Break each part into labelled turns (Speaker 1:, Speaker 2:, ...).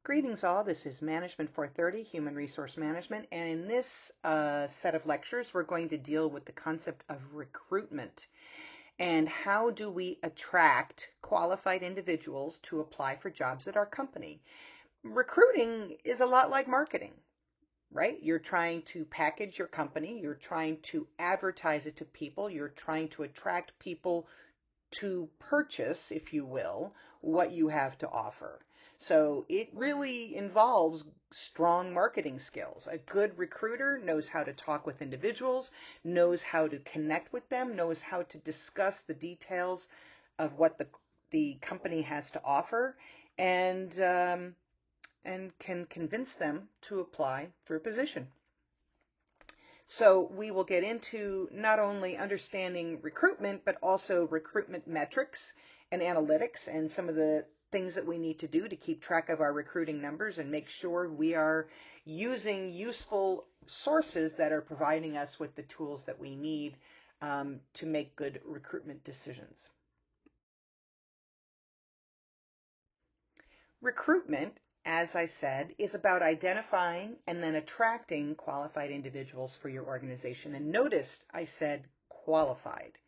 Speaker 1: Greetings all, this is Management 430, Human Resource Management, and in this set of lectures we're going to deal with the concept of recruitment and how do we attract qualified individuals to apply for jobs at our company. Recruiting is a lot like marketing, right? You're trying to package your company, you're trying to advertise it to people, you're trying to attract people to purchase, if you will, what you have to offer. So it really involves strong marketing skills. A good recruiter knows how to talk with individuals, knows how to connect with them, knows how to discuss the details of what the company has to offer, and can convince them to apply for a position. So we will get into not only understanding recruitment, but also recruitment metrics and analytics and some of the things that we need to do to keep track of our recruiting numbers and make sure we are using useful sources that are providing us with the tools that we need to make good recruitment decisions. Recruitment, as I said, is about identifying and then attracting qualified individuals for your organization. And notice I said qualified.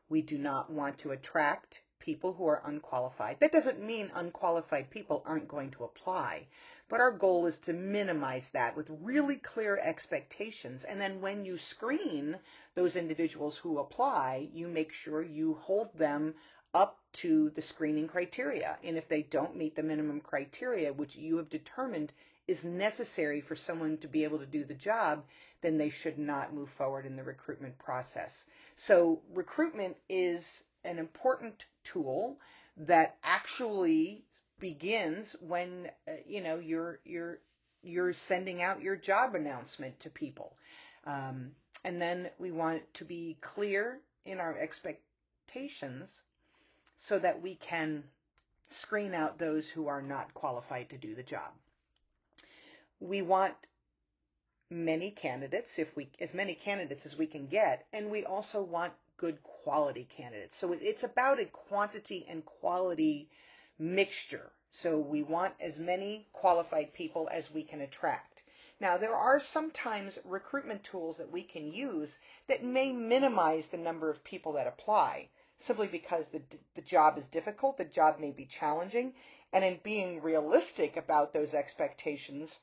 Speaker 1: We do not want to attract people who are unqualified. That doesn't mean unqualified people aren't going to apply, but our goal is to minimize that with really clear expectations. And then when you screen those individuals who apply, you make sure you hold them up to the screening criteria. And if they don't meet the minimum criteria, which you have determined is necessary for someone to be able to do the job, then they should not move forward in the recruitment process. So recruitment is an important tool that actually begins when you're sending out your job announcement to people. And then we want to be clear in our expectations so that we can screen out those who are not qualified to do the job. We want many candidates, as many candidates as we can get, and we also want good quality candidates. So it's about a quantity and quality mixture. So we want as many qualified people as we can attract. Now, there are sometimes recruitment tools that we can use that may minimize the number of people that apply, simply because the job is difficult, the job may be challenging, and in being realistic about those expectations,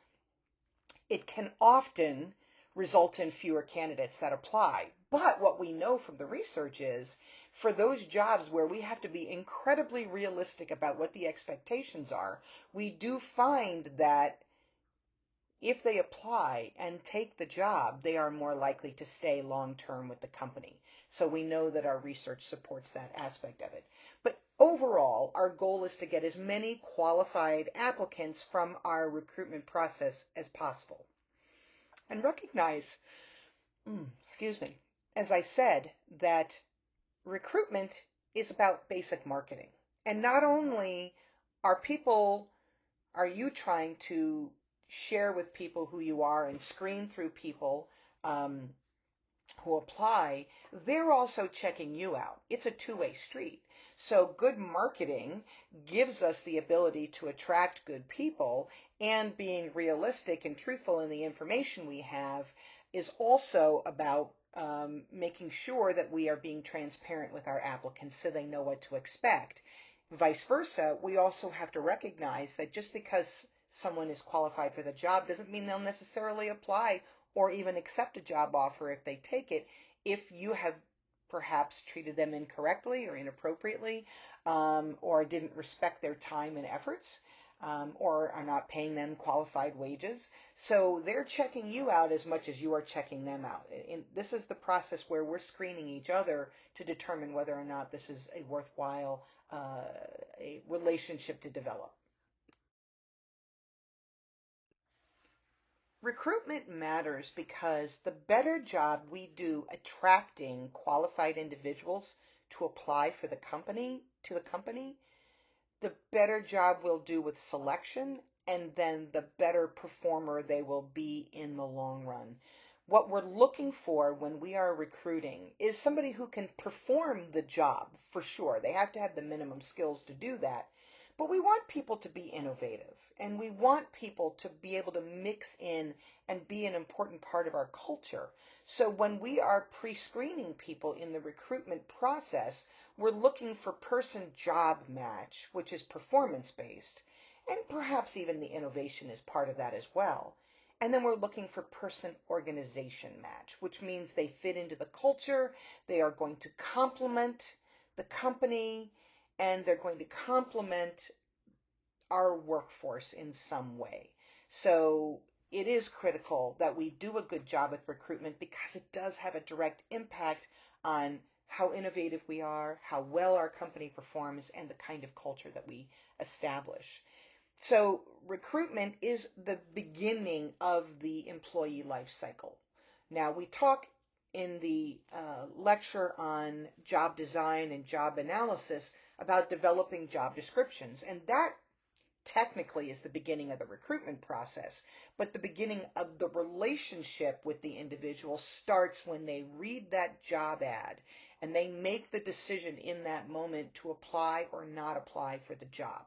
Speaker 1: it can often result in fewer candidates that apply. But what we know from the research is for those jobs where we have to be incredibly realistic about what the expectations are, we do find that if they apply and take the job, they are more likely to stay long term with the company. So we know that our research supports that aspect of it. But overall, our goal is to get as many qualified applicants from our recruitment process as possible. And recognize, excuse me, as I said, that recruitment is about basic marketing. And not only are you trying to share with people who you are and screen through people who apply, they're also checking you out. It's a two-way street. So good marketing gives us the ability to attract good people, and being realistic and truthful in the information we have is also about making sure that we are being transparent with our applicants so they know what to expect. Vice versa, we also have to recognize that just because someone is qualified for the job doesn't mean they'll necessarily apply or even accept a job offer if they take it, if you have perhaps treated them incorrectly or inappropriately, or didn't respect their time and efforts, or are not paying them qualified wages. So they're checking you out as much as you are checking them out. And this is the process where we're screening each other to determine whether or not this is a worthwhile a relationship to develop. Recruitment matters because the better job we do attracting qualified individuals to apply for the company, the better job we'll do with selection, and then the better performer they will be in the long run. What we're looking for when we are recruiting is somebody who can perform the job, for sure. They have to have the minimum skills to do that. But we want people to be innovative, and we want people to be able to mix in and be an important part of our culture. So when we are pre-screening people in the recruitment process, we're looking for person-job match, which is performance-based, and perhaps even the innovation is part of that as well. And then we're looking for person-organization match, which means they fit into the culture, they are going to complement the company, and they're going to complement our workforce in some way. So it is critical that we do a good job with recruitment because it does have a direct impact on how innovative we are, how well our company performs, and the kind of culture that we establish. So recruitment is the beginning of the employee life cycle. Now, we talk in the lecture on job design and job analysis about developing job descriptions, and that technically is the beginning of the recruitment process, but the beginning of the relationship with the individual starts when they read that job ad and they make the decision in that moment to apply or not apply for the job.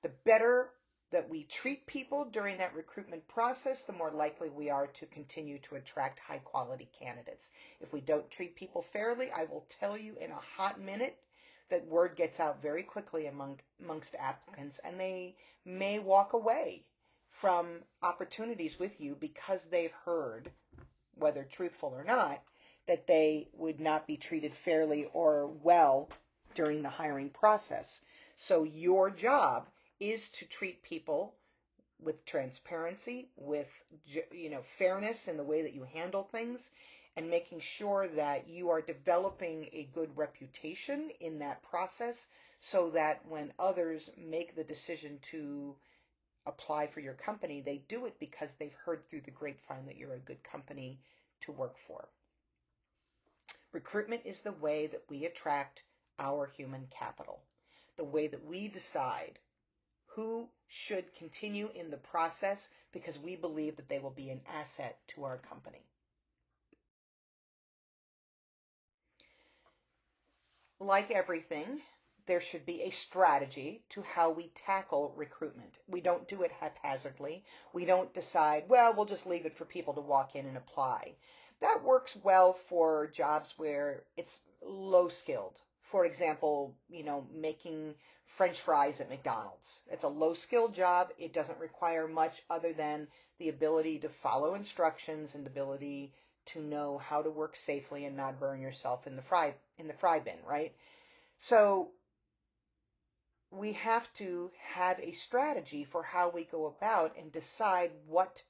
Speaker 1: The better that we treat people during that recruitment process, the more likely we are to continue to attract high quality candidates. If we don't treat people fairly, I will tell you in a hot minute that word gets out very quickly amongst applicants, and they may walk away from opportunities with you because they've heard, whether truthful or not, that they would not be treated fairly or well during the hiring process. So your job is to treat people with transparency, with fairness in the way that you handle things, and making sure that you are developing a good reputation in that process so that when others make the decision to apply for your company, they do it because they've heard through the grapevine that you're a good company to work for. Recruitment is the way that we attract our human capital, the way that we decide who should continue in the process because we believe that they will be an asset to our company. Like everything, there should be a strategy to how we tackle recruitment. We don't do it haphazardly. We don't decide, well, we'll just leave it for people to walk in and apply. That works well for jobs where it's low skilled. For example, making French fries at McDonald's. It's a low skilled job. It doesn't require much other than the ability to follow instructions and the ability to know how to work safely and not burn yourself in the fry bin, right? So we have to have a strategy for how we go about and decide what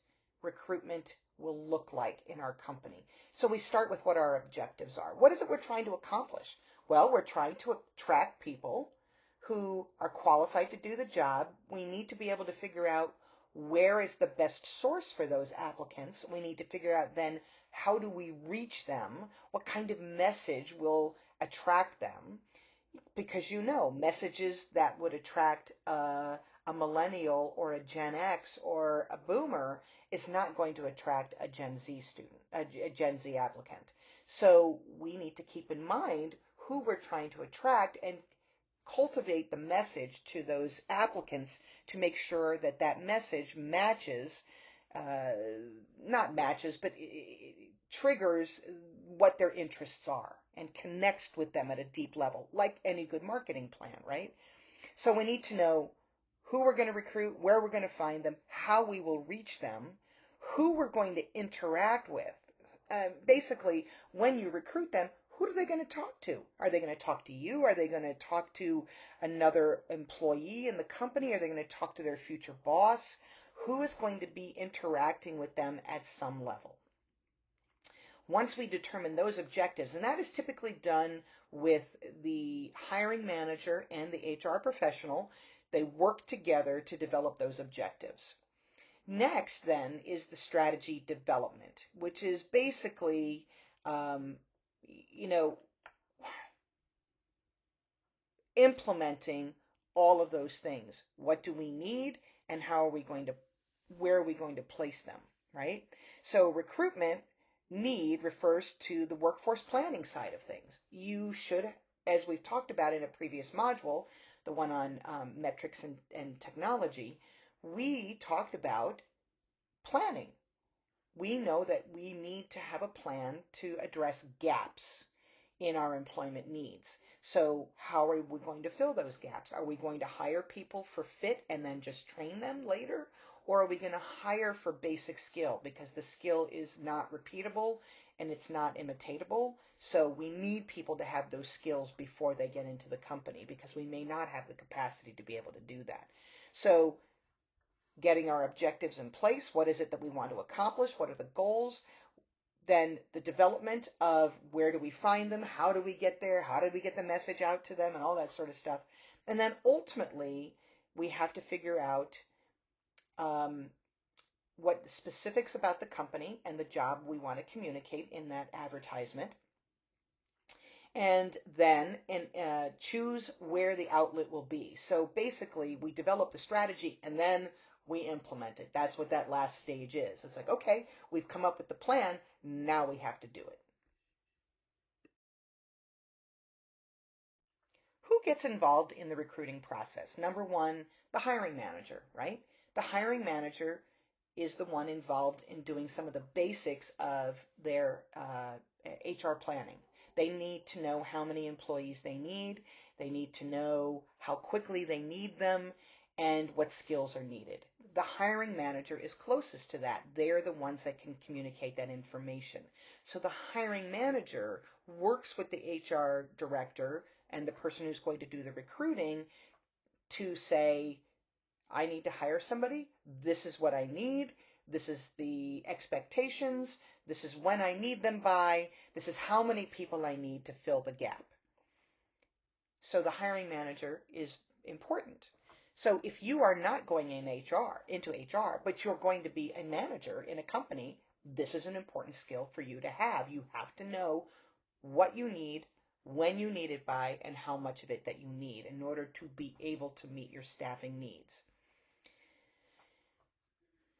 Speaker 1: recruitment will look like in our company. So we start with what our objectives are. What is it we're trying to accomplish? Well, we're trying to attract people who are qualified to do the job. We need to be able to figure out where is the best source for those applicants. We need to figure out then how do we reach them? What kind of message will attract them? Because messages that would attract a millennial or a Gen X or a boomer is not going to attract a Gen Z student, a Gen Z applicant. So we need to keep in mind who we're trying to attract and cultivate the message to those applicants to make sure that that message matches, not matches, but it triggers what their interests are and connects with them at a deep level, like any good marketing plan, right? So we need to know who we're going to recruit, where we're going to find them, how we will reach them, who we're going to interact with. Basically, when you recruit them, who are they going to talk to? Are they going to talk to you? Are they going to talk to another employee in the company? Are they going to talk to their future boss? Who is going to be interacting with them at some level? Once we determine those objectives, and that is typically done with the hiring manager and the HR professional, they work together to develop those objectives. Next, then, is the strategy development, which is basically, implementing all of those things. What do we need, and where are we going to place them, right? So recruitment need refers to the workforce planning side of things. You should, as we've talked about in a previous module, the one on metrics and technology, we talked about planning. We know that we need to have a plan to address gaps in our employment needs. So how are we going to fill those gaps? Are we going to hire people for fit and then just train them later? Or are we going to hire for basic skill because the skill is not repeatable and it's not imitatable? So we need people to have those skills before they get into the company because we may not have the capacity to be able to do that. So getting our objectives in place, what is it that we want to accomplish? What are the goals? Then the development of where do we find them? How do we get there? How do we get the message out to them and all that sort of stuff? And then ultimately, we have to figure out what the specifics about the company and the job we want to communicate in that advertisement. And then choose where the outlet will be. So basically, we develop the strategy and then we implement it. That's what that last stage is. It's like, okay, we've come up with the plan. Now we have to do it. Who gets involved in the recruiting process? Number one, the hiring manager, right? The hiring manager is the one involved in doing some of the basics of their HR planning. They need to know how many employees they need. They need to know how quickly they need them and what skills are needed. The hiring manager is closest to that. They're the ones that can communicate that information. So the hiring manager works with the HR director and the person who's going to do the recruiting to say, I need to hire somebody. This is what I need. This is the expectations. This is when I need them by. This is how many people I need to fill the gap. So the hiring manager is important. So if you are not going into HR, but you're going to be a manager in a company, this is an important skill for you to have. You have to know what you need, when you need it by, and how much of it that you need in order to be able to meet your staffing needs.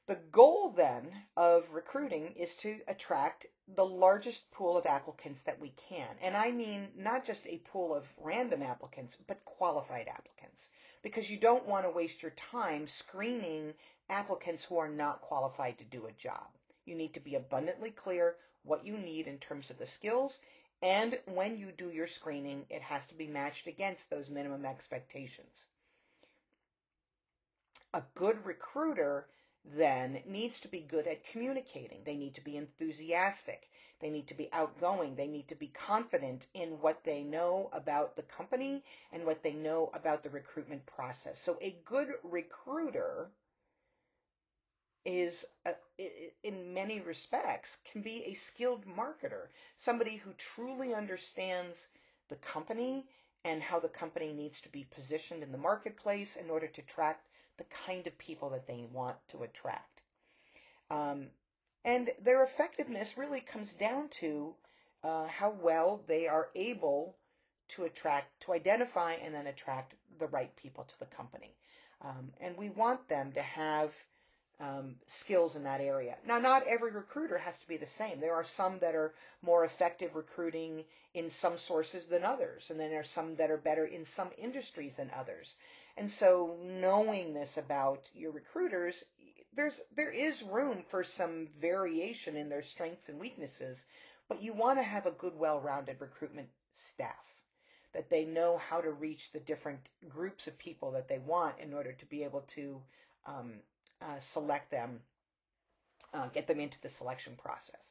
Speaker 1: The goal then of recruiting is to attract the largest pool of applicants that we can. And I mean not just a pool of random applicants, but qualified applicants. Because you don't want to waste your time screening applicants who are not qualified to do a job. You need to be abundantly clear what you need in terms of the skills. And when you do your screening, it has to be matched against those minimum expectations. A good recruiter then needs to be good at communicating. They need to be enthusiastic. They need to be outgoing. They need to be confident in what they know about the company and what they know about the recruitment process. So a good recruiter is, in many respects, can be a skilled marketer, somebody who truly understands the company and how the company needs to be positioned in the marketplace in order to attract the kind of people that they want to attract. And their effectiveness really comes down to how well they are able to identify and then attract the right people to the company. And we want them to have skills in that area. Now, not every recruiter has to be the same. There are some that are more effective recruiting in some sources than others, and then there are some that are better in some industries than others. And so knowing this about your recruiters, there is room for some variation in their strengths and weaknesses, but you want to have a good, well-rounded recruitment staff, that they know how to reach the different groups of people that they want in order to be able to select them, get them into the selection process.